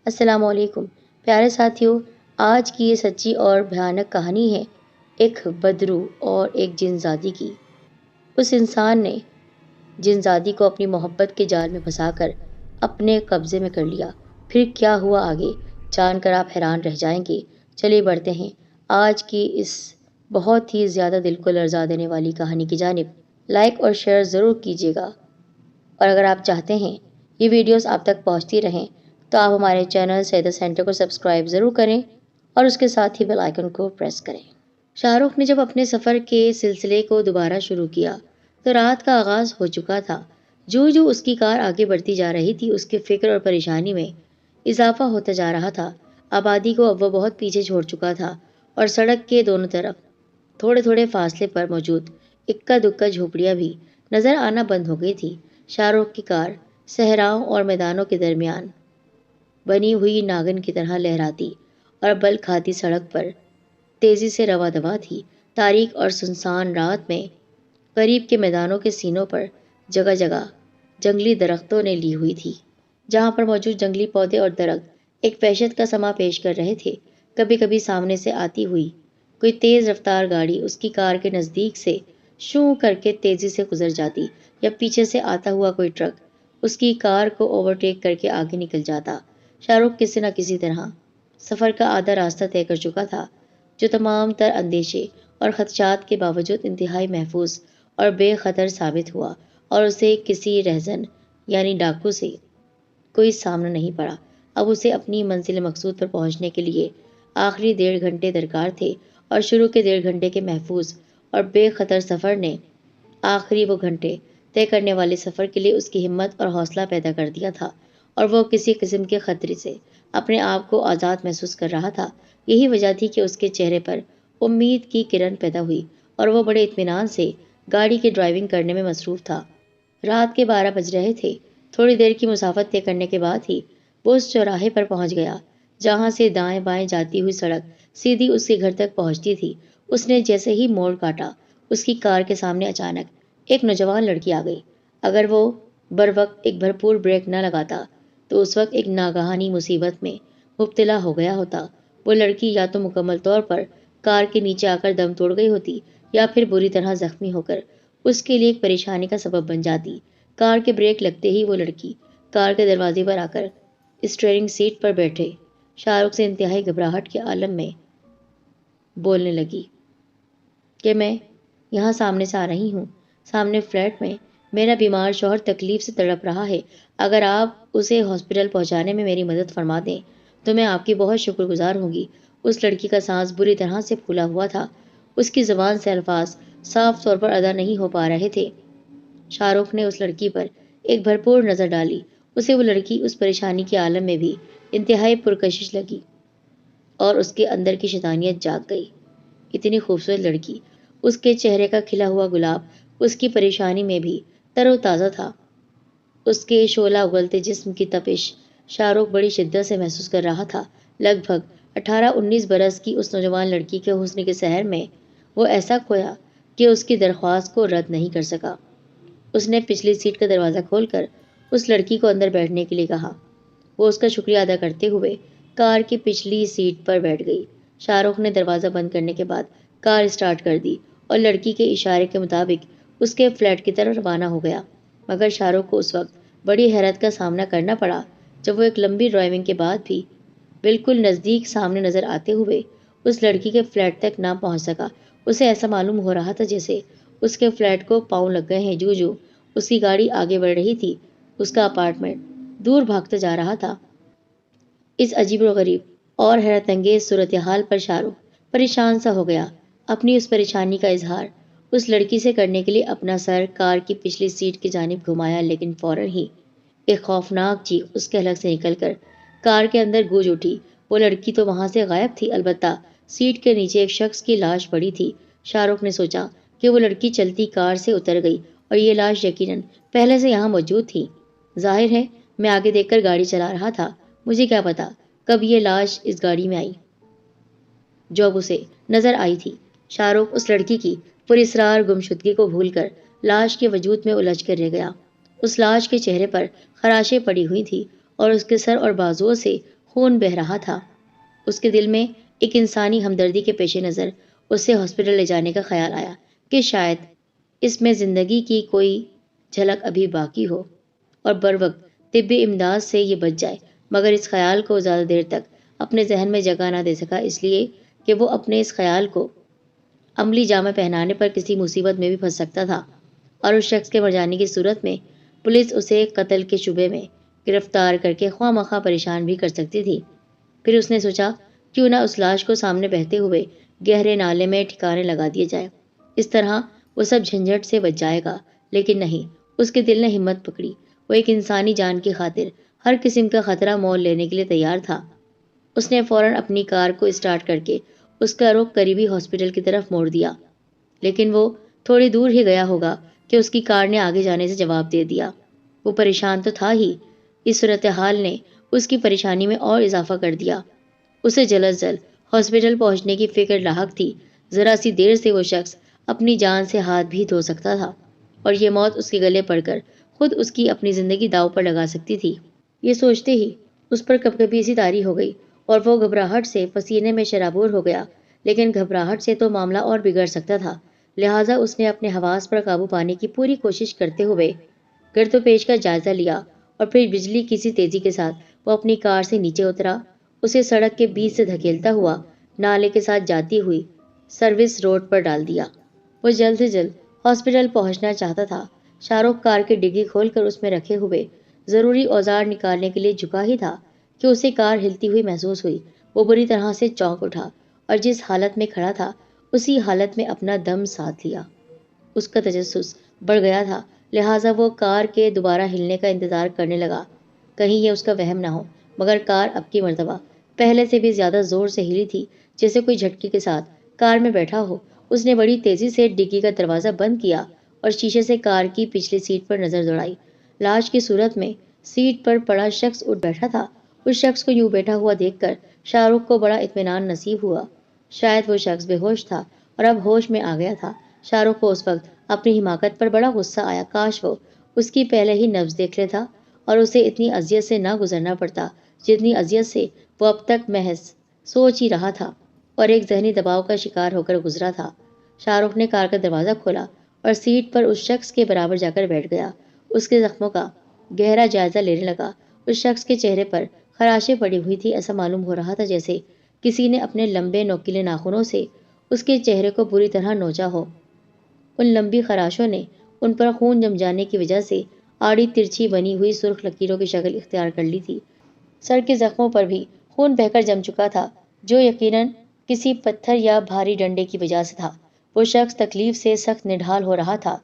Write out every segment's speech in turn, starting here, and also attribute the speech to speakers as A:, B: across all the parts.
A: السلام علیکم پیارے ساتھیوں، آج کی یہ سچی اور بھیانک کہانی ہے ایک بدرو اور ایک جنزادی کی۔ اس انسان نے جنزادی کو اپنی محبت کے جال میں پھنسا کر اپنے قبضے میں کر لیا۔ پھر کیا ہوا آگے جان کر آپ حیران رہ جائیں گے۔ چلیے بڑھتے ہیں آج کی اس بہت ہی زیادہ دل کو لرزا دینے والی کہانی کی جانب۔ لائک اور شیئر ضرور کیجیے گا، اور اگر آپ چاہتے ہیں یہ ویڈیوز آپ تک پہنچتی رہیں تو آپ ہمارے چینل سیدہ سینٹر کو سبسکرائب ضرور کریں اور اس کے ساتھ ہی بیل آئیکن کو پریس کریں۔ شاہ رخ نے جب اپنے سفر کے سلسلے کو دوبارہ شروع کیا تو رات کا آغاز ہو چکا تھا۔ جو اس کی کار آگے بڑھتی جا رہی تھی، اس کے فکر اور پریشانی میں اضافہ ہوتا جا رہا تھا۔ آبادی کو اب وہ بہت پیچھے چھوڑ چکا تھا اور سڑک کے دونوں طرف تھوڑے تھوڑے فاصلے پر موجود اکا دکا جھوپڑیاں بھی نظر آنا بند ہو گئی تھی۔ شاہ رخ کی کار صحراؤں اور میدانوں کے درمیان بنی ہوئی ناگن کی طرح لہراتی اور بل کھاتی سڑک پر تیزی سے رواں دواں تھی۔ تاریک اور سنسان رات میں قریب کے میدانوں کے سینوں پر جگہ جگہ جنگلی درختوں نے لی ہوئی تھی، جہاں پر موجود جنگلی پودے اور درخت ایک وحشت کا سما پیش کر رہے تھے۔ کبھی کبھی سامنے سے آتی ہوئی کوئی تیز رفتار گاڑی اس کی کار کے نزدیک سے شوں کر کے تیزی سے گزر جاتی، یا پیچھے سے آتا ہوا کوئی ٹرک اس کی کار کو اوورٹیک کر کے آگے نکل جاتا۔ شاہ رخ کسی نہ کسی طرح سفر کا آدھا راستہ طے کر چکا تھا، جو تمام تر اندیشے اور خدشات کے باوجود انتہائی محفوظ اور بے خطر ثابت ہوا، اور اسے کسی رہزن یعنی ڈاکو سے کوئی سامنا نہیں پڑا۔ اب اسے اپنی منزل مقصود پر پہنچنے کے لیے آخری 1.5 گھنٹے درکار تھے، اور شروع کے 1.5 گھنٹے کے محفوظ اور بے خطر سفر نے آخری وہ گھنٹے طے کرنے والے سفر کے لیے اس کی ہمت اور حوصلہ پیدا کر دیا تھا، اور وہ کسی قسم کے خطرے سے اپنے آپ کو آزاد محسوس کر رہا تھا۔ یہی وجہ تھی کہ اس کے چہرے پر امید کی کرن پیدا ہوئی، اور وہ بڑے اطمینان سے گاڑی کی ڈرائیونگ کرنے میں مصروف تھا۔ رات کے 12 بج رہے تھے۔ تھوڑی دیر کی مسافت طے کرنے کے بعد ہی وہ اس چوراہے پر پہنچ گیا جہاں سے دائیں بائیں جاتی ہوئی سڑک سیدھی اس کے گھر تک پہنچتی تھی۔ اس نے جیسے ہی موڑ کاٹا، اس کی کار کے سامنے اچانک ایک نوجوان لڑکی آ گئی۔ اگر وہ بروقت ایک بھرپور بریک نہ لگاتا تو اس وقت ایک ناگہانی مصیبت میں مبتلا ہو گیا ہوتا۔ وہ لڑکی یا تو مکمل طور پر کار کے نیچے آ کر دم توڑ گئی ہوتی، یا پھر بری طرح زخمی ہو کر اس کے لیے ایک پریشانی کا سبب بن جاتی۔ کار کے بریک لگتے ہی وہ لڑکی کار کے دروازے پر آ کر اسٹیئرنگ سیٹ پر بیٹھے شاہ رخ سے انتہائی گھبراہٹ کے عالم میں بولنے لگی کہ میں یہاں سامنے سے آ رہی ہوں۔ سامنے فلیٹ میں میرا بیمار شوہر تکلیف سے تڑپ رہا ہے۔ اگر آپ اسے ہاسپٹل پہنچانے میں میری مدد فرما دیں تو میں آپ کی بہت شکر گزار ہوں گی۔ اس لڑکی کا سانس بری طرح سے پھولا ہوا تھا، اس کی زبان سے الفاظ صاف طور پر ادا نہیں ہو پا رہے تھے۔ شاہ رخ نے اس لڑکی پر ایک بھرپور نظر ڈالی۔ اسے وہ لڑکی اس پریشانی کے عالم میں بھی انتہائی پرکشش لگی، اور اس کے اندر کی شیطانیت جاگ گئی۔ اتنی خوبصورت لڑکی، اس کے چہرے کا کھلا ہوا گلاب اس کی پریشانی میں بھی تر و تازہ تھا۔ اس کے شعلہ اگلتے جسم کی تپش شاہ رخ بڑی شدت سے محسوس کر رہا تھا۔ لگ بھگ 18-19 برس کی اس نوجوان لڑکی کے حسن کے سحر میں وہ ایسا کھویا کہ اس کی درخواست کو رد نہیں کر سکا۔ اس نے پچھلی سیٹ کا دروازہ کھول کر اس لڑکی کو اندر بیٹھنے کے لیے کہا۔ وہ اس کا شکریہ ادا کرتے ہوئے کار کی پچھلی سیٹ پر بیٹھ گئی۔ شاہ رخ نے دروازہ بند کرنے کے بعد کار اسٹارٹ کر دی اور لڑکی کے اشارے کے مطابق اس کے فلیٹ کی طرف روانہ ہو گیا۔ مگر شاہ رخ کو اس وقت بڑی حیرت کا سامنا کرنا پڑا جب وہ ایک لمبی ڈرائیونگ کے بعد بھی بالکل نزدیک سامنے نظر آتے ہوئے اس لڑکی کے فلیٹ تک نہ پہنچ سکا۔ اسے ایسا معلوم ہو رہا تھا جیسے اس کے فلیٹ کو پاؤں لگ گئے ہیں۔ جو اس کی گاڑی آگے بڑھ رہی تھی، اس کا اپارٹمنٹ دور بھاگتا جا رہا تھا۔ اس عجیب و غریب اور حیرت انگیز صورتحال پر شاہ رخ پریشان سا ہو گیا۔ اپنی اس پریشانی کا اظہار اس لڑکی سے کرنے کے لیے اپنا سر کار کی پچھلی سیٹ کی جانب گھمایا، لیکن فوراً ہی ایک خوفناک چیخ اس کے حلق سے نکل کر کار کے اندر گونج اٹھی۔ وہ لڑکی تو وہاں سے غائب تھی، البتہ سیٹ کے نیچے ایک شخص کی لاش پڑی تھی۔ شاہ رخ نے سوچا کہ وہ لڑکی چلتی کار سے اتر گئی اور یہ لاش یقیناً پہلے سے یہاں موجود تھی۔ ظاہر ہے میں آگے دیکھ کر گاڑی چلا رہا تھا، مجھے کیا پتا کب یہ لاش اس گاڑی میں آئی جو اب اسے نظر آئی تھی۔ شاہ رخ اس لڑکی کی پراسرار گمشدگی کو بھول کر لاش کے وجود میں الجھ کر رہ گیا۔ اس لاش کے چہرے پر خراشیں پڑی ہوئی تھی اور اس کے سر اور بازوؤں سے خون بہہ رہا تھا۔ اس کے دل میں ایک انسانی ہمدردی کے پیش نظر اسے ہاسپٹل لے جانے کا خیال آیا کہ شاید اس میں زندگی کی کوئی جھلک ابھی باقی ہو اور بروقت طبی امداد سے یہ بچ جائے، مگر اس خیال کو زیادہ دیر تک اپنے ذہن میں جگہ نہ دے سکا، اس لیے کہ وہ اپنے اس خیال کو عملی جامہ پہنانے پر کسی مصیبت میں بھی پھنس سکتا تھا، اور اس شخص کے مر جانے کی صورت میں پولیس اسے قتل کے شبے میں گرفتار کر کے خواہ مخواہ پریشان بھی کر سکتی تھی۔ پھر اس نے سوچا کیوں نہ اس لاش کو سامنے بہتے ہوئے گہرے نالے میں ٹھکانے لگا دیا جائے، اس طرح وہ سب جھنجھٹ سے بچ جائے گا۔ لیکن نہیں، اس کے دل نے ہمت پکڑی، وہ ایک انسانی جان کی خاطر ہر قسم کا خطرہ مول لینے کے لیے تیار تھا۔ اس نے فوراً اپنی کار کو اسٹارٹ کر کے اس کا رخ قریبی ہاسپٹل کی طرف موڑ دیا، لیکن وہ تھوڑی دور ہی گیا ہوگا کہ اس کی کار نے آگے جانے سے جواب دے دیا۔ وہ پریشان تو تھا ہی، اس صورتحال نے اس کی پریشانی میں اور اضافہ کر دیا۔ اسے جلد از جلد ہاسپٹل پہنچنے کی فکر لاحق تھی، ذرا سی دیر سے وہ شخص اپنی جان سے ہاتھ بھی دھو سکتا تھا، اور یہ موت اس کے گلے پڑ کر خود اس کی اپنی زندگی داؤ پر لگا سکتی تھی۔ یہ سوچتے ہی اس پر کپکپی سی طاری ہو گئی اور وہ گھبراہٹ سے پسینے میں شرابور ہو گیا، لیکن گھبراہٹ سے تو معاملہ اور بگڑ سکتا تھا، لہٰذا اس نے اپنے حواس پر قابو پانے کی پوری کوشش کرتے ہوئے گرد و پیش کا جائزہ لیا، اور پھر بجلی کی سی تیزی کے ساتھ وہ اپنی کار سے نیچے اترا، اسے سڑک کے بیچ سے دھکیلتا ہوا نالے کے ساتھ جاتی ہوئی سروس روڈ پر ڈال دیا۔ وہ جلد سے جلد ہاسپٹل پہنچنا چاہتا تھا۔ شاہ رخ کار کی ڈگی کھول کر اس میں رکھے ہوئے ضروری اوزار نکالنے کے لیے جھکا ہی تھا کہ اسے کار ہلتی ہوئی محسوس ہوئی۔ وہ بری طرح سے چونک اٹھا اور جس حالت میں کھڑا تھا اسی حالت میں اپنا دم ساتھ لیا۔ اس کا تجسس بڑھ گیا تھا، لہٰذا وہ کار کے دوبارہ ہلنے کا انتظار کرنے لگا، کہیں یہ اس کا وہم نہ ہو، مگر کار اب کی مرتبہ پہلے سے بھی زیادہ زور سے ہلی تھی، جیسے کوئی جھٹکے کے ساتھ کار میں بیٹھا ہو۔ اس نے بڑی تیزی سے ڈگی کا دروازہ بند کیا اور شیشے سے کار کی پچھلی سیٹ پر نظر دوڑائی۔ لاش کی صورت میں سیٹ پر پڑا شخص اٹھ بیٹھا تھا۔ اس شخص کو یوں بیٹھا ہوا دیکھ کر شاہ رخ کو بڑا اطمینان نصیب ہوا۔ شاید وہ شخص بے ہوش تھا اور اب ہوش میں آ گیا تھا۔ شاہ رخ کو اس وقت اپنی حماقت پر بڑا غصہ آیا، کاش وہ اس کی پہلے ہی نبض دیکھ لیتا اور اسے اتنی اذیت سے نہ گزرنا پڑتا جتنی اذیت سے وہ اب تک محض سوچ ہی رہا تھا اور ایک ذہنی دباؤ کا شکار ہو کر گزرا تھا۔ شاہ رخ نے کار کا دروازہ کھولا اور سیٹ پر اس شخص کے برابر جا کر بیٹھ گیا۔ اس کے زخموں کا گہرا جائزہ لینے لگا۔ اس شخص کے چہرے پر خراشیں پڑی ہوئی تھی، ایسا معلوم ہو رہا تھا جیسے کسی نے اپنے لمبے نوکیلے ناخنوں سے اس کے چہرے کو بری طرح نوچا ہو۔ ان لمبی خراشوں نے ان پر خون جم جانے کی وجہ سے آڑی ترچھی بنی ہوئی سرخ لکیروں کی شکل اختیار کر لی تھی۔ سر کے زخموں پر بھی خون بہہ کر جم چکا تھا، جو یقیناً کسی پتھر یا بھاری ڈنڈے کی وجہ سے تھا۔ وہ شخص تکلیف سے سخت نڈھال ہو رہا تھا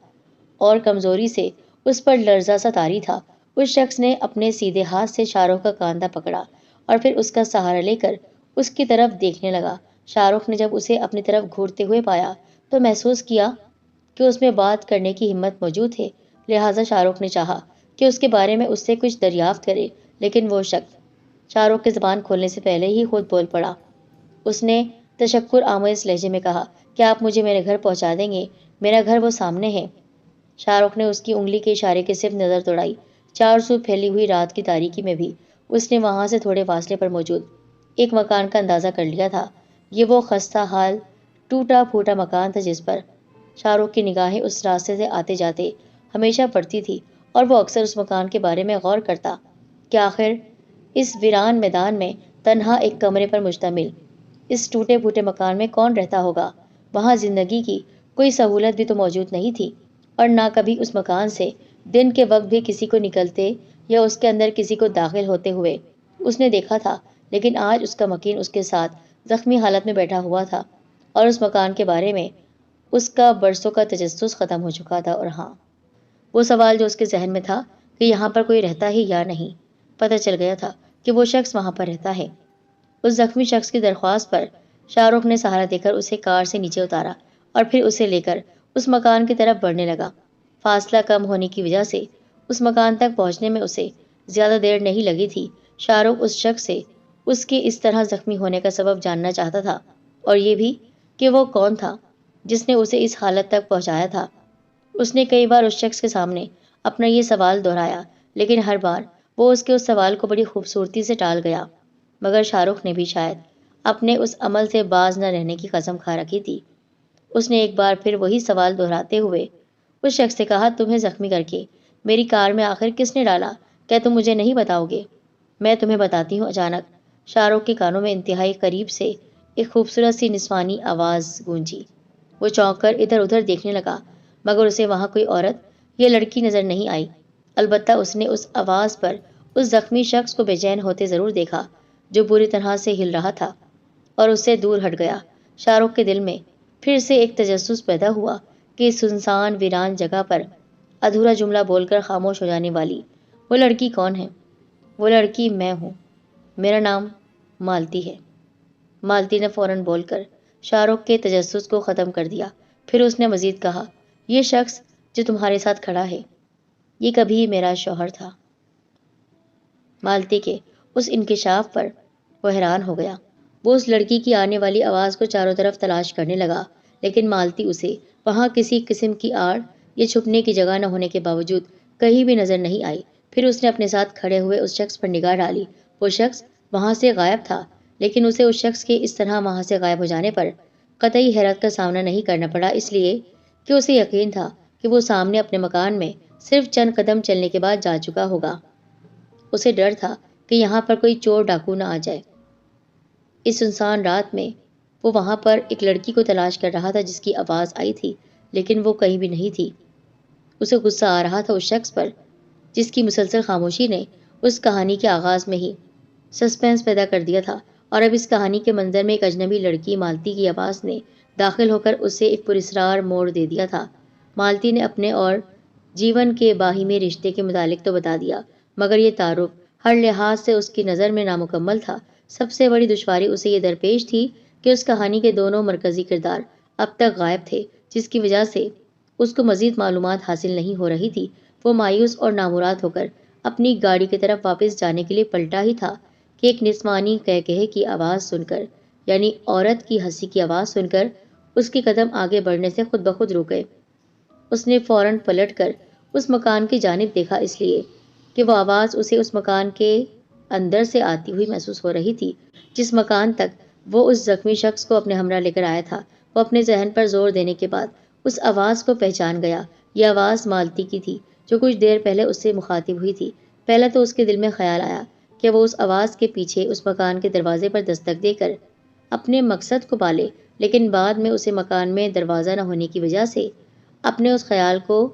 A: اور کمزوری سے اس پر لرزہ سا طاری تھا۔ اس شخص نے اپنے سیدھے ہاتھ سے شاہ رخ کا کاندھا پکڑا اور پھر اس کا سہارا لے کر اس کی طرف دیکھنے لگا۔ شاہ رخ نے جب اسے اپنی طرف گھورتے ہوئے پایا تو محسوس کیا کہ اس میں بات کرنے کی ہمت موجود ہے، لہٰذا شاہ رخ نے چاہا کہ اس کے بارے میں اس سے کچھ دریافت کرے، لیکن وہ شخص شاہ رخ کی زبان کھولنے سے پہلے ہی خود بول پڑا۔ اس نے تشکر آمیز لہجے میں کہا، کیا آپ مجھے میرے گھر پہنچا دیں گے؟ میرا گھر وہ سامنے ہے۔ شاہ رخ نے اس کی انگلی کے اشارے کی صرف نظر دوڑائی۔ چار سو پھیلی ہوئی رات کی تاریکی میں بھی اس نے وہاں سے تھوڑے فاصلے پر موجود ایک مکان کا اندازہ کر لیا تھا۔ یہ وہ خستہ حال ٹوٹا پھوٹا مکان تھا جس پر شاہ رخ کی نگاہیں اس راستے سے آتے جاتے ہمیشہ پڑتی تھی، اور وہ اکثر اس مکان کے بارے میں غور کرتا کہ آخر اس ویران میدان میں تنہا ایک کمرے پر مشتمل اس ٹوٹے پھوٹے مکان میں کون رہتا ہوگا۔ وہاں زندگی کی کوئی سہولت بھی تو موجود نہیں تھی، اور نہ کبھی اس مکان سے دن کے وقت بھی کسی کو نکلتے یا اس کے اندر کسی کو داخل ہوتے ہوئے اس نے دیکھا تھا۔ لیکن آج اس کا مکین اس کے ساتھ زخمی حالت میں بیٹھا ہوا تھا، اور اس مکان کے بارے میں اس کا برسوں کا تجسس ختم ہو چکا تھا۔ اور ہاں، وہ سوال جو اس کے ذہن میں تھا کہ یہاں پر کوئی رہتا ہی یا نہیں، پتہ چل گیا تھا کہ وہ شخص وہاں پر رہتا ہے۔ اس زخمی شخص کی درخواست پر شاہ رخ نے سہارا دے کر اسے کار سے نیچے اتارا اور پھر اسے لے کر اس مکان کی طرف بڑھنے لگا۔ فاصلہ کم ہونے کی وجہ سے اس مکان تک پہنچنے میں اسے زیادہ دیر نہیں لگی تھی۔ شاہ رخ اس شخص سے اس کے اس طرح زخمی ہونے کا سبب جاننا چاہتا تھا، اور یہ بھی کہ وہ کون تھا جس نے اسے اس حالت تک پہنچایا تھا۔ اس نے کئی بار اس شخص کے سامنے اپنا یہ سوال دہرایا، لیکن ہر بار وہ اس کے اس سوال کو بڑی خوبصورتی سے ٹال گیا۔ مگر شاہ رخ نے بھی شاید اپنے اس عمل سے باز نہ رہنے کی قسم کھا رکھی تھی۔ اس نے ایک بار پھر وہی سوال دہراتے ہوئے اس شخص سے کہا، تمہیں زخمی کر کے میری کار میں آخر کس نے ڈالا؟ کیا تم مجھے نہیں بتاؤ گے؟ میں تمہیں بتاتی ہوں۔ اچانک شاہ رخ کے کانوں میں انتہائی قریب سے ایک خوبصورت سی نسوانی آواز گونجی۔ وہ چونک کر ادھر ادھر دیکھنے لگا، مگر اسے وہاں کوئی عورت یا لڑکی نظر نہیں آئی۔ البتہ اس نے اس آواز پر اس زخمی شخص کو بے چین ہوتے ضرور دیکھا، جو بری طرح سے ہل رہا تھا اور اس سے دور ہٹ گیا۔ شاہ رخ کے دل میں پھر سے ایک تجسس پیدا ہوا کہ اس سنسان ویران جگہ پر ادھورا جملہ بول کر خاموش ہو جانے والی وہ لڑکی کون ہے؟ وہ لڑکی میں ہوں، میرا نام مالتی ہے۔ مالتی نے فوراً بول کر شاہ رخ کے تجسس کو ختم کر دیا۔ پھر اس نے مزید کہا، یہ شخص جو تمہارے ساتھ کھڑا ہے، یہ کبھی میرا شوہر تھا۔ مالتی کے اس انکشاف پر وہ حیران ہو گیا۔ وہ اس لڑکی کی آنے والی آواز کو چاروں طرف تلاش کرنے لگا، لیکن مالتی اسے وہاں کسی قسم کی آڑ یا چھپنے کی جگہ نہ ہونے کے باوجود کہیں بھی نظر نہیں آئی۔ پھر اس نے اپنے ساتھ کھڑے ہوئے اس شخص پر نگاہ ڈالی۔ وہ شخص وہاں سے غائب تھا، لیکن اسے اس شخص کے اس طرح وہاں سے غائب ہو جانے پر قطعی حیرت کا سامنا نہیں کرنا پڑا، اس لیے کہ اسے یقین تھا کہ وہ سامنے اپنے مکان میں صرف چند قدم چلنے کے بعد جا چکا ہوگا۔ اسے ڈر تھا کہ یہاں پر کوئی چور ڈاکو نہ آ جائے۔ اس سنسان رات میں وہ وہاں پر ایک لڑکی کو تلاش کر رہا تھا جس کی آواز آئی تھی، لیکن وہ کہیں بھی نہیں تھی۔ اسے غصہ آ رہا تھا اس شخص پر جس کی مسلسل خاموشی نے اس کہانی کے آغاز میں ہی سسپینس پیدا کر دیا تھا، اور اب اس کہانی کے منظر میں ایک اجنبی لڑکی مالتی کی آواز نے داخل ہو کر اسے ایک پراسرار موڑ دے دیا تھا۔ مالتی نے اپنے اور جیون کے باہمی رشتے کے متعلق تو بتا دیا، مگر یہ تعارف ہر لحاظ سے اس کی نظر میں نامکمل تھا۔ سب سے بڑی دشواری اسے یہ درپیش تھی کہ اس کہانی کے دونوں مرکزی کردار اب تک غائب تھے، جس کی وجہ سے اس کو مزید معلومات حاصل نہیں ہو رہی تھی۔ وہ مایوس اور نامراد ہو کر اپنی گاڑی کی طرف واپس جانے کے لیے پلٹا ہی تھا کہ ایک نسوانی قہقہے کی آواز سن کر، یعنی عورت کی ہنسی کی آواز سن کر، اس کے قدم آگے بڑھنے سے خود بخود رک گئے۔ اس نے فوراً پلٹ کر اس مکان کی جانب دیکھا، اس لیے کہ وہ آواز اسے اس مکان کے اندر سے آتی ہوئی محسوس ہو رہی تھی جس مکان تک وہ اس زخمی شخص کو اپنے ہمراہ لے کر آیا تھا۔ وہ اپنے ذہن پر زور دینے کے بعد اس آواز کو پہچان گیا۔ یہ آواز مالتی کی تھی جو کچھ دیر پہلے اس سے مخاطب ہوئی تھی۔ پہلا تو اس کے دل میں خیال آیا کہ وہ اس آواز کے پیچھے اس مکان کے دروازے پر دستک دے کر اپنے مقصد کو پالے، لیکن بعد میں اسے مکان میں دروازہ نہ ہونے کی وجہ سے اپنے اس خیال کو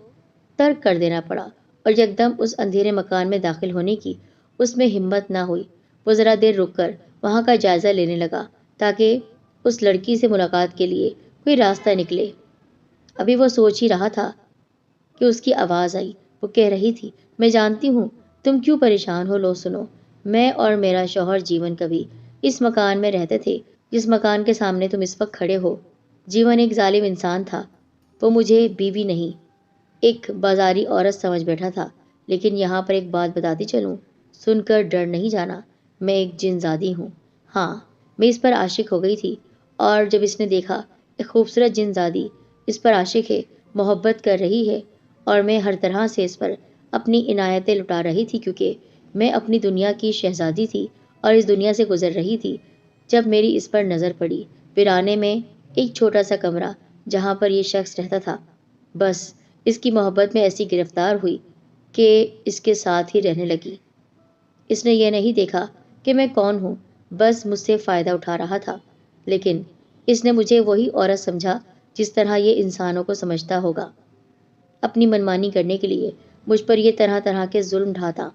A: ترک کر دینا پڑا، اور یکدم اس اندھیرے مکان میں داخل ہونے کی اس میں ہمت نہ ہوئی۔ وہ ذرا دیر رک کر وہاں کا جائزہ لینے لگا تاکہ اس لڑکی سے ملاقات کے لیے کوئی راستہ نکلے۔ ابھی وہ سوچ ہی رہا تھا کہ اس کی آواز آئی۔ وہ کہہ رہی تھی، میں جانتی ہوں تم کیوں پریشان ہو، لو سنو۔ میں اور میرا شوہر جیون کبھی اس مکان میں رہتے تھے جس مکان کے سامنے تم اس وقت کھڑے ہو۔ جیون ایک ظالم انسان تھا۔ وہ مجھے بیوی نہیں، ایک بازاری عورت سمجھ بیٹھا تھا، لیکن یہاں پر ایک بات بتاتی چلوں، سن کر ڈر نہیں جانا، میں ایک جن زادی ہوں۔ ہاں، میں اس پر عاشق ہو گئی تھی، اور جب اس نے دیکھا ایک خوبصورت جن زادی اس پر عاشق ہے، محبت کر رہی ہے، اور میں ہر طرح سے اس پر اپنی عنایتیں لٹا رہی تھی کیونکہ میں اپنی دنیا کی شہزادی تھی اور اس دنیا سے گزر رہی تھی، جب میری اس پر نظر پڑی، ویرانے میں ایک چھوٹا سا کمرہ جہاں پر یہ شخص رہتا تھا۔ بس اس کی محبت میں ایسی گرفتار ہوئی کہ اس کے ساتھ ہی رہنے لگی۔ اس نے یہ نہیں دیکھا کہ میں کون ہوں، بس مجھ سے فائدہ اٹھا رہا تھا، لیکن اس نے مجھے وہی عورت سمجھا جس طرح یہ انسانوں کو سمجھتا ہوگا۔ اپنی منمانی کرنے کے لیے مجھ پر یہ طرح طرح کے ظلم ڈھاتا،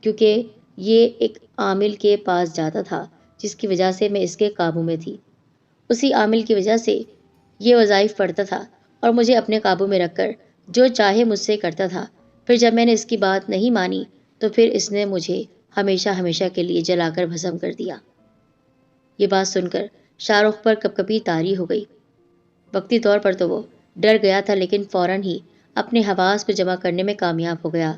A: کیونکہ یہ ایک عامل کے پاس جاتا تھا جس کی وجہ سے میں اس کے قابو میں تھی۔ اسی عامل کی وجہ سے یہ وظائف پڑھتا تھا اور مجھے اپنے قابو میں رکھ کر جو چاہے مجھ سے کرتا تھا۔ پھر جب میں نے اس کی بات نہیں مانی تو پھر اس نے مجھے ہمیشہ ہمیشہ کے لیے جلا کر بھسم کر دیا۔ یہ بات سن کر شاہ رخ پر کپکپی طاری ہو گئی۔ وقتی طور پر تو وہ ڈر گیا تھا، لیکن فوراً ہی اپنے حواس کو جمع کرنے میں کامیاب ہو گیا،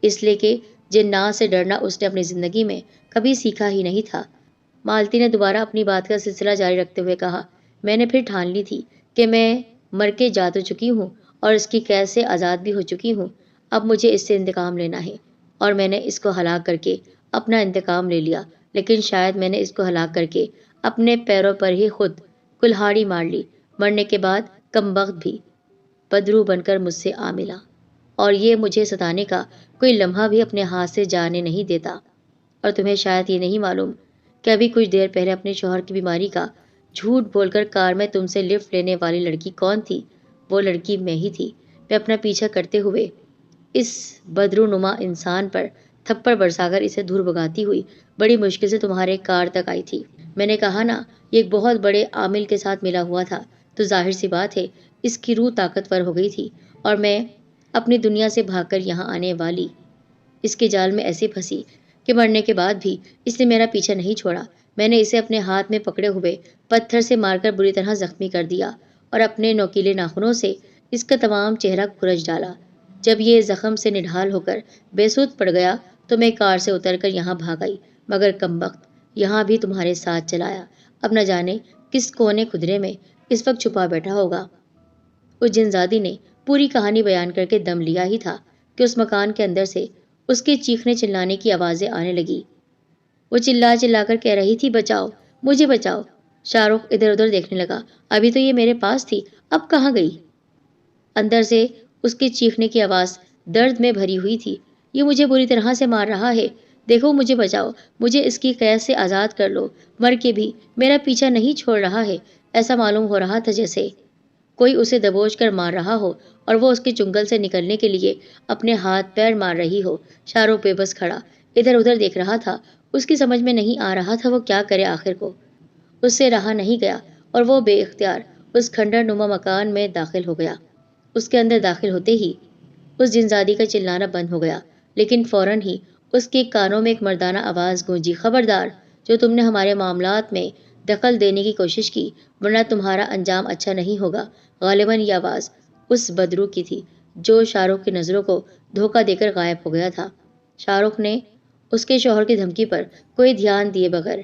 A: اس لیے کہ جنات سے ڈرنا اس نے اپنی زندگی میں کبھی سیکھا ہی نہیں تھا۔ مالتی نے دوبارہ اپنی بات کا سلسلہ جاری رکھتے ہوئے کہا، میں نے پھر ٹھان لی تھی کہ میں مر کے جا تو چکی ہوں اور اس کی قید سے آزاد بھی ہو چکی ہوں۔ اب مجھے اس سے انتقام لینا ہے، اور میں نے اس کو ہلاک کر کے اپنا انتقام لے لیا، لیکن شاید میں نے اس کو ہلاک کر کے اپنے پیروں پر ہی خود کلہاڑی مار لی۔ مرنے کے بعد کمبخت بھی بدرو بن کر مجھ سے آ ملا، اور یہ مجھے ستانے کا کوئی لمحہ بھی اپنے ہاتھ سے جانے نہیں دیتا۔ اور تمہیں شاید یہ نہیں معلوم کہ ابھی کچھ دیر پہلے اپنے شوہر کی بیماری کا جھوٹ بول کر کار میں تم سے لفٹ لینے والی لڑکی کون تھی؟ وہ لڑکی میں ہی تھی۔ میں اپنا پیچھا کرتے ہوئے اس بدرو نما انسان پر تھپڑ برسا کر اسے دور بھگاتی ہوئی بڑی مشکل سے تمہارے کار تک آئی تھی۔ میں نے کہا نا، یہ ایک بہت بڑے عامل کے ساتھ ملا ہوا تھا، تو ظاہر سی بات ہے اس کی روح طاقتور ہو گئی تھی، اور میں اپنی دنیا سے بھاگ کر یہاں آنے والی اس کے جال میں ایسے پھنسی کہ مرنے کے بعد بھی اس نے میرا پیچھا نہیں چھوڑا۔ میں نے اسے اپنے ہاتھ میں پکڑے ہوئے پتھر سے مار کر بری طرح زخمی کر دیا اور اپنے نوکیلے ناخنوں سے اس کا تمام چہرہ کھرچ ڈالا۔ جب یہ زخم سے نڈھال ہو کر بے سود پڑ گیا تو میں کار سے اتر کر یہاں بھاگ آئی، مگر کمبخت یہاں بھی تمہارے ساتھ چلایا۔ اب نہ جانے کس کونے خدرے میں اس وقت چھپا بیٹھا ہوگا۔ اس جنزادی نے پوری کہانی بیان کر کے دم لیا ہی تھا کہ اس مکان کے اندر سے اس کے چیخنے چلانے کی آوازیں آنے لگی۔ وہ چلا چلا کر کہہ رہی تھی، بچاؤ، مجھے بچاؤ۔ شاہ رخ ادھر ادھر دیکھنے لگا، ابھی تو یہ میرے پاس تھی، اب کہاں گئی؟ اندر سے اس کے چیخنے کی آواز درد میں بھری ہوئی تھی، یہ مجھے بری طرح سے مار رہا ہے، دیکھو مجھے بچاؤ، مجھے اس کی قید سے آزاد کر لو، مر کے بھی میرا پیچھا نہیں چھوڑ رہا ہے۔ ایسا معلوم ہو رہا تھا جیسے کوئی اسے دبوچ کر مار رہا ہو اور وہ اس کے چنگل سے نکلنے کے لیے اپنے ہاتھ پیر مار رہی ہو۔ شاہ رخ بے بس کھڑا ادھر ادھر دیکھ رہا تھا، اس کی سمجھ میں نہیں آ رہا تھا وہ کیا کرے آخر کو۔ اس سے رہا نہیں گیا اور وہ بے اختیار اس کھنڈر نما مکان میں داخل ہو گیا۔ اس کے اندر داخل ہوتے ہی اس جنزادی کا چلانا بند ہو گیا، لیکن فوراً ہی اس کے کانوں میں ایک مردانہ آواز گونجی، خبردار، جو تم نے ہمارے معاملات میں دخل دینے کی کوشش کی، ورنہ تمہارا انجام اچھا نہیں ہوگا۔ غالباً یہ آواز اس بدرو کی تھی جو شاہ رخ کی نظروں کو دھوکہ دے کر غائب ہو گیا تھا۔ شاہ رخ نے اس کے شوہر کی دھمکی پر کوئی دھیان دیے بغیر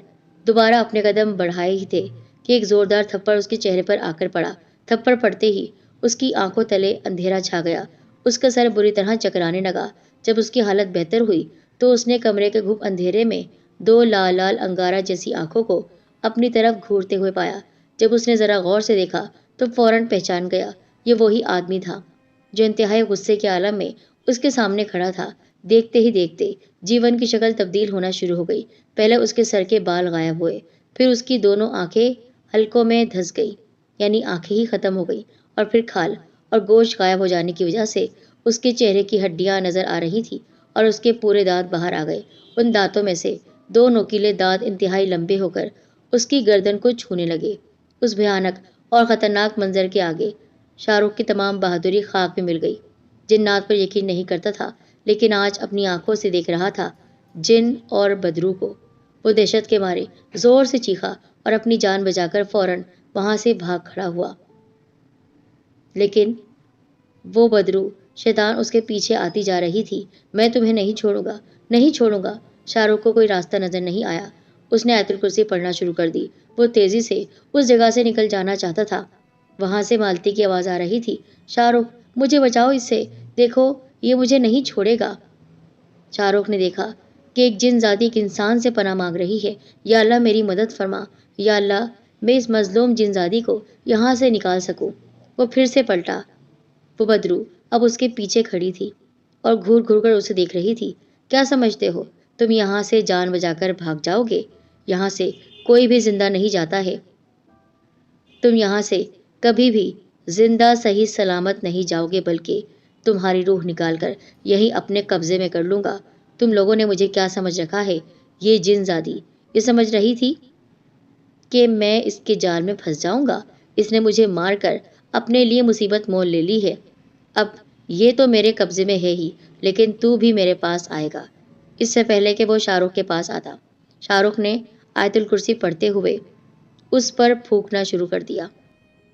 A: دوبارہ اپنے قدم بڑھائے ہی تھے کہ ایک زوردار تھپڑ اس کے چہرے پر آ کر پڑا۔ تھپڑ پڑتے ہی اس کی آنکھوں تلے اندھیرا چھا گیا، اس کا سر بری طرح چکرانے لگا۔ جب اس کی حالت بہتر ہوئی تو اس نے کمرے کے گھپ اندھیرے میں دو لال لال انگارہ جیسی آنکھوں کو اپنی طرف گھورتے ہوئے پایا۔ جب اس نے ذرا غور سے دیکھا تو فوراً پہچان گیا، یہ وہی آدمی تھا جو انتہائی غصے کے عالم میں اس کے سامنے کھڑا تھا۔ دیکھتے ہی دیکھتے جیون کی شکل تبدیل ہونا شروع ہو گئی۔ پہلے اس کے سر کے بال غائب ہوئے، پھر اس کی دونوں آنکھیں حلقوں میں دھس گئی، یعنی آنکھیں ہی ختم ہو گئی، اور پھر کھال اور گوشت غائب ہو جانے کی وجہ سے اس کے چہرے کی ہڈیاں نظر آ رہی تھی اور اس کے پورے دانت باہر آ گئے۔ ان دانتوں میں سے دو نوکیلے دانت انتہائی لمبے ہو کر اس کی گردن کو چھونے لگے۔ اس بھیانک اور خطرناک منظر کے آگے شاہ رخ کی تمام بہادری خاک میں مل گئی۔ جنات پر یقین نہیں کرتا تھا، لیکن آج اپنی آنکھوں سے دیکھ رہا تھا جن اور بدرو کو۔ وہ دہشت کے مارے زور سے چیخا اور اپنی جان بچا کر فوراً وہاں سے بھاگ کھڑا ہوا، لیکن وہ بدرو شیطان اس کے پیچھے آتی جا رہی تھی۔ میں تمہیں نہیں چھوڑوں گا، نہیں چھوڑوں گا۔ شاہ رخ کو کوئی راستہ نظر نہیں آیا۔ اس نے آیت الکرسی پڑھنا شروع کر دی۔ وہ تیزی سے اس جگہ سے نکل جانا چاہتا تھا۔ وہاں سے مالتی کی آواز آ رہی تھی، شاہ رخ، مجھے بچاؤ اس سے، دیکھو یہ مجھے نہیں چھوڑے گا۔ شاہ رخ نے دیکھا کہ ایک جن ذاتی ایک انسان سے پناہ مانگ رہی ہے۔ یا اللہ میری مدد فرما، یا اللہ میں اس مظلوم جن ذاتی کو یہاں سے نکال سکوں۔ وہ پھر سے پلٹا۔ وہ بدرو اب اس کے پیچھے کھڑی تھی اور گھور گھور کر اسے دیکھ رہی تھی۔ کیا سمجھتے ہو تم یہاں سے جان بچا کر بھاگ جاؤ گے؟ یہاں سے کوئی بھی زندہ نہیں جاتا ہے۔ تم یہاں سے کبھی بھی زندہ صحیح سلامت نہیں جاؤ گے، بلکہ تمہاری روح نکال کر یہی اپنے قبضے میں کر لوں گا۔ تم لوگوں نے مجھے کیا سمجھ رکھا ہے؟ یہ جن زادی یہ سمجھ رہی تھی کہ میں اس کے جال میں پھنس جاؤں گا۔ اس نے مجھے مار کر اپنے لیے مصیبت مول لے لی ہے۔ اب یہ تو میرے قبضے میں ہے ہی، لیکن تو بھی میرے پاس آئے گا، اس سے پہلے کہ وہ شاہ رخ کے پاس آتا۔ شاہ رخ نے آیت الکرسی پڑھتے ہوئے اس پر پھونکنا شروع کر دیا۔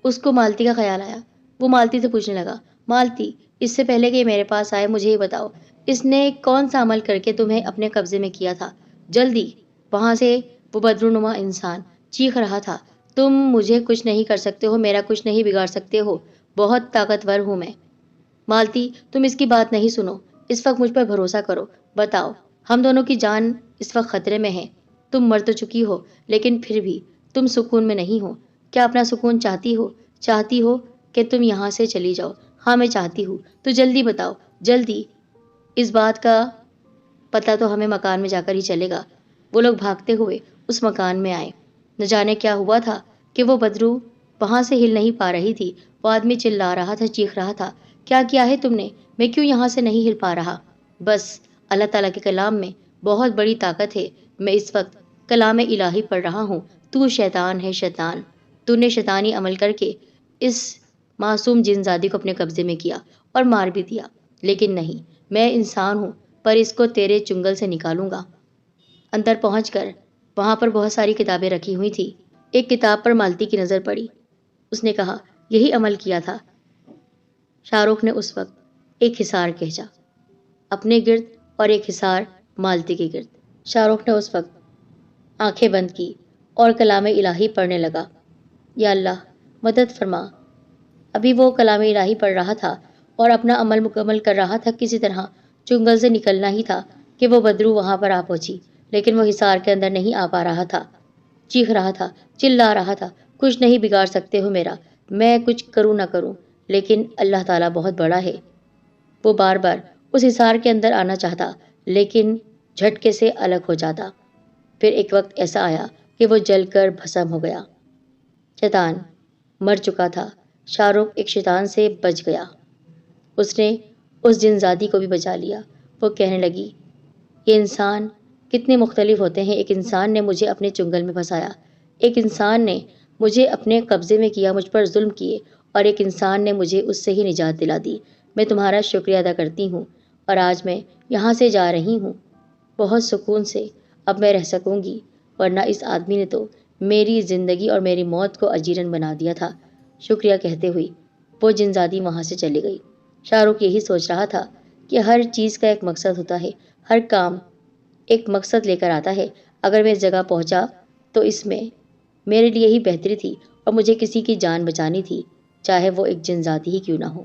A: اس کو مالتی کا خیال آیا۔ وہ مالتی سے پوچھنے لگا، مالتی، اس سے پہلے کہ یہ میرے پاس آئے مجھے یہ بتاؤ، اس نے کون سا عمل کر کے تمہیں اپنے قبضے میں کیا تھا؟ جلدی۔ وہاں سے وہ بدرو نما انسان چیخ رہا تھا، تم مجھے کچھ نہیں کر سکتے ہو، میرا کچھ نہیں بگاڑ سکتے ہو، بہت طاقتور ہوں میں۔ مالتی، تم اس کی بات نہیں سنو، اس وقت مجھ پر بھروسہ کرو، بتاؤ، ہم دونوں کی جان اس وقت خطرے میں ہے۔ تم مر تو چکی ہو لیکن پھر بھی تم سکون میں نہیں ہو. کیا اپنا سکون چاہتی ہو کہ تم یہاں سے چلی جاؤ؟ ہاں میں چاہتی ہوں. تو جلدی بتاؤ جلدی. اس بات کا پتہ تو ہمیں مکان میں جا کر ہی چلے گا. وہ لوگ بھاگتے ہوئے اس مکان میں آئے. نہ جانے کیا ہوا تھا کہ وہ بدرو وہاں سے ہل نہیں پا رہی تھی. وہ آدمی چلا رہا تھا، چیخ رہا تھا، کیا کیا ہے تم نے؟ میں کیوں یہاں سے نہیں ہل پا رہا؟ بس اللہ تعالیٰ کے کلام میں بہت بڑی طاقت ہے. میں اس وقت کلام الہی پڑھ رہا ہوں. تو شیطان ہے شیطان. تو نے شیطانی عمل کر کے اس معصوم جن زادی کو اپنے قبضے میں کیا اور مار بھی دیا. لیکن نہیں، میں انسان ہوں پر اس کو تیرے چنگل سے نکالوں گا. اندر پہنچ کر وہاں پر بہت ساری کتابیں رکھی ہوئی تھی. ایک کتاب پر مالتی کی نظر پڑی. اس نے کہا، یہی عمل کیا تھا. شاہ رخ نے اس وقت ایک حصار کھینچا اپنے گرد اور ایک حصار مالتی کے گرد. شاہ رخ نے اس وقت آنکھیں بند کی اور کلام الہی پڑھنے لگا. یا اللہ مدد فرما. ابھی وہ کلام الہی پڑھ رہا تھا اور اپنا عمل مکمل کر رہا تھا. کسی طرح چنگل سے نکلنا ہی تھا کہ وہ بدرو وہاں پر آ پہنچی. لیکن وہ حصار کے اندر نہیں آ پا رہا تھا. چیخ رہا تھا، چلا رہا تھا، کچھ نہیں بگاڑ سکتے ہو میرا. میں کچھ کروں نہ کروں لیکن اللہ تعالیٰ بہت بڑا ہے. وہ بار بار اس حصار کے اندر آنا چاہتا لیکن جھٹکے سے الگ ہو جاتا. پھر ایک وقت ایسا آیا کہ وہ جل کر بھسم ہو گیا. شیطان مر چکا تھا. شاہ رخ ایک شیطان سے بچ گیا. اس نے اس جن زادی کو بھی بچا لیا. وہ کہنے لگی، یہ انسان کتنے مختلف ہوتے ہیں. ایک انسان نے مجھے اپنے چنگل میں پھنسایا، ایک انسان نے مجھے اپنے قبضے میں کیا، مجھ پر ظلم کیے، اور ایک انسان نے مجھے اس سے ہی نجات دلا دی. میں تمہارا شکریہ ادا کرتی ہوں اور آج میں یہاں سے جا رہی ہوں بہت سکون سے. اب میں رہ سکوں گی، ورنہ اس آدمی نے تو میری زندگی اور میری موت کو اجیرن بنا دیا تھا. شکریہ کہتے ہوئی وہ جن زادی وہاں سے چلی گئی. شاہ رخ یہی سوچ رہا تھا کہ ہر چیز کا ایک مقصد ہوتا ہے، ہر کام ایک مقصد لے کر آتا ہے. اگر میں اس جگہ پہنچا تو اس میں میرے لیے ہی بہتری تھی اور مجھے کسی کی جان بچانی تھی، چاہے وہ ایک جن ذاتی ہی کیوں نہ ہو.